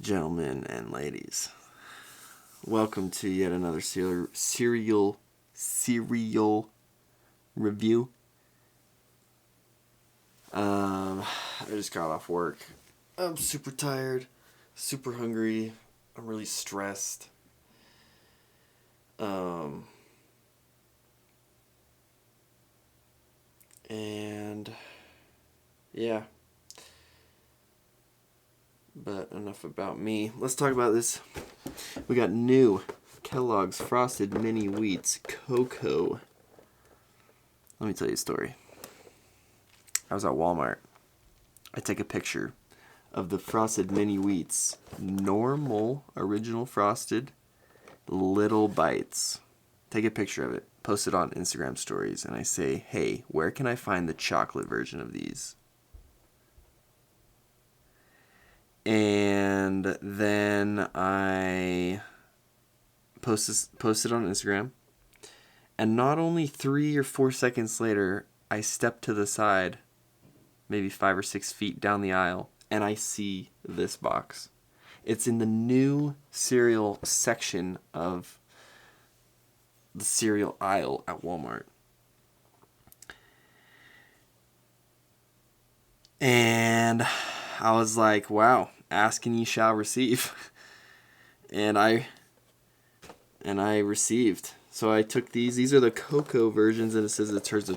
Gentlemen and ladies, welcome to yet another cereal review. I just got off work. I'm super tired, super hungry. I'm really stressed. And yeah. But enough about me. Let's talk about this. We got new Kellogg's Frosted Mini Wheats Coco. Let me tell you a story. I was at Walmart. I take a picture of the Frosted Mini Wheats normal original frosted little bites. Take a picture of it, post it on Instagram stories, and I say, hey, where can I find the chocolate version of these? And then I post it on Instagram. And not only 3 or 4 seconds later, I step to the side, maybe 5 or 6 feet down the aisle, and I see this box. It's in the new cereal section of the cereal aisle at Walmart. And I was like, wow, ask and ye shall receive. And I received. So I took these. These are the Coco versions, and it says it turns the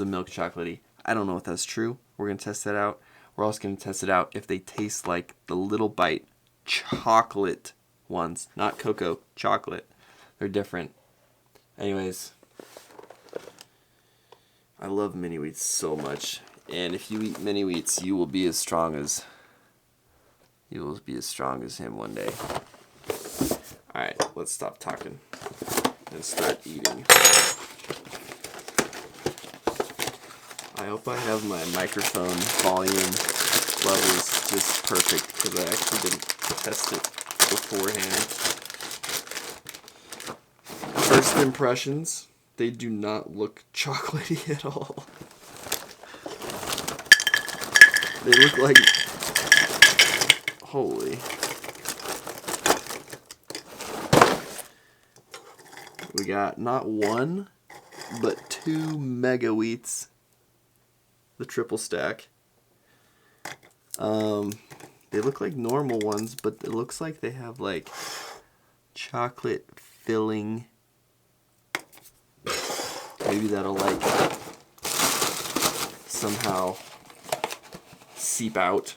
milk chocolatey. I don't know if that's true. We're going to test that out. We're also going to test it out if they taste like the little bite chocolate ones. Not cocoa, chocolate. They're different. Anyways, I love mini wheats so much. And if you eat mini wheats, you will be as strong as him one day. Alright, let's stop talking and start eating. I hope I have my microphone volume levels just perfect because I actually didn't test it beforehand. First impressions, they do not look chocolatey at all. They look like... Holy. We got not one, but 2 mega wheats. The triple stack. They look like normal ones, but it looks like they have like chocolate filling. Maybe that'll like somehow seep out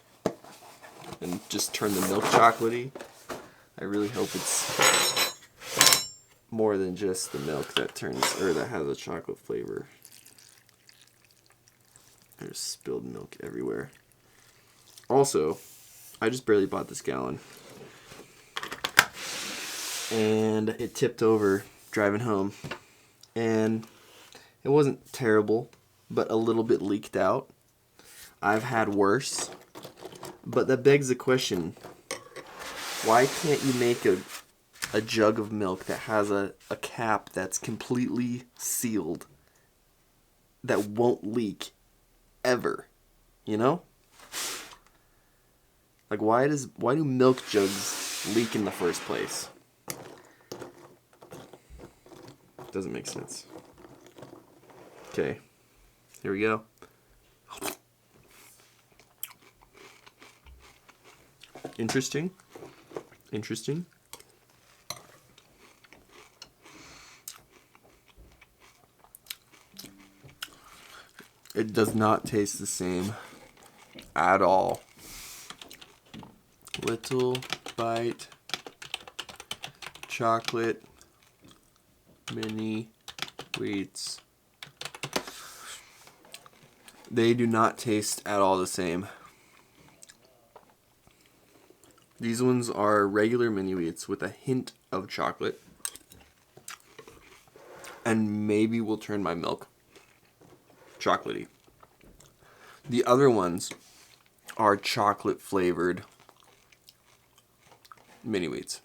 and just turn the milk chocolatey. I really hope it's more than just the milk that has a chocolate flavor. There's spilled milk everywhere. Also, I just barely bought this gallon. And it tipped over driving home. And it wasn't terrible, but a little bit leaked out. I've had worse. But that begs the question, why can't you make a jug of milk that has a cap that's completely sealed that won't leak ever? You know? Like why do milk jugs leak in the first place? Doesn't make sense. Okay. Here we go. Interesting. It does not taste the same at all. Little bite chocolate mini wheats. They do not taste at all the same. These ones are regular mini wheats with a hint of chocolate. And maybe will turn my milk chocolatey. The other ones are chocolate flavored mini wheats.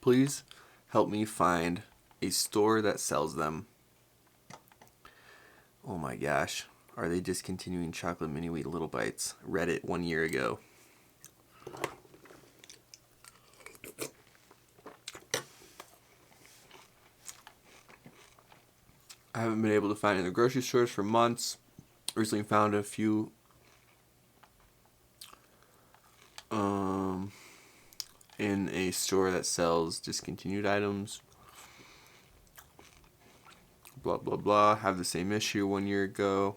Please help me find a store that sells them. Oh my gosh. Are they discontinuing chocolate mini wheat little bites? Read it 1 year ago. I haven't been able to find it in the grocery stores for months. Recently found a few in a store that sells discontinued items. Blah blah blah. Have the same issue 1 year ago.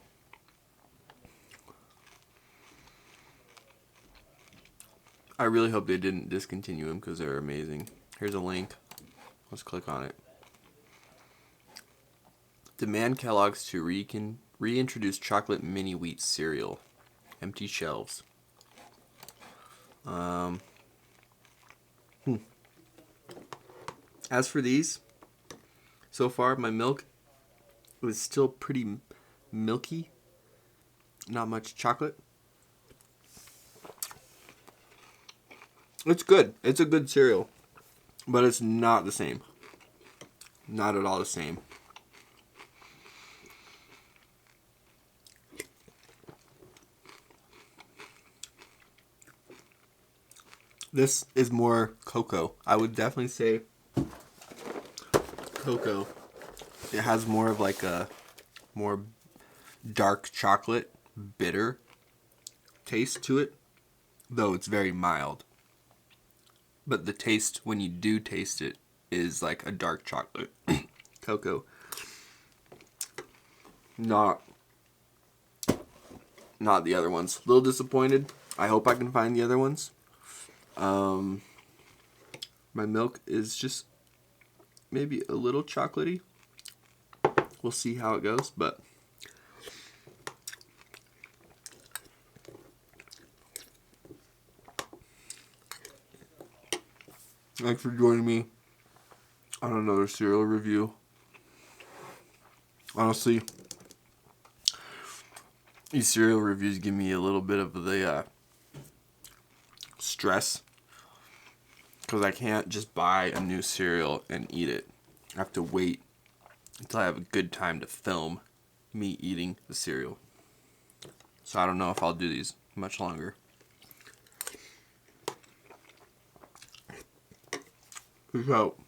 I really hope they didn't discontinue them because they're amazing. Here's a link. Let's click on it. Demand Kellogg's to reintroduce chocolate mini wheat cereal. Empty shelves. As for these, so far my milk was still pretty milky. Not much chocolate. It's good. It's a good cereal. But it's not the same. Not at all the same. This is more Coco. I would definitely say Coco. It has more of like a more dark chocolate, bitter taste to it, though it's very mild. But the taste, when you do taste it, is like a dark chocolate. Coco. Not the other ones. A little disappointed. I hope I can find the other ones. My milk is just maybe a little chocolatey. We'll see how it goes, but thanks for joining me on another cereal review. Honestly, these cereal reviews give me a little bit of the stress because I can't just buy a new cereal and eat it. I have to wait until I have a good time to film me eating the cereal. So I don't know if I'll do these much longer. Peace out.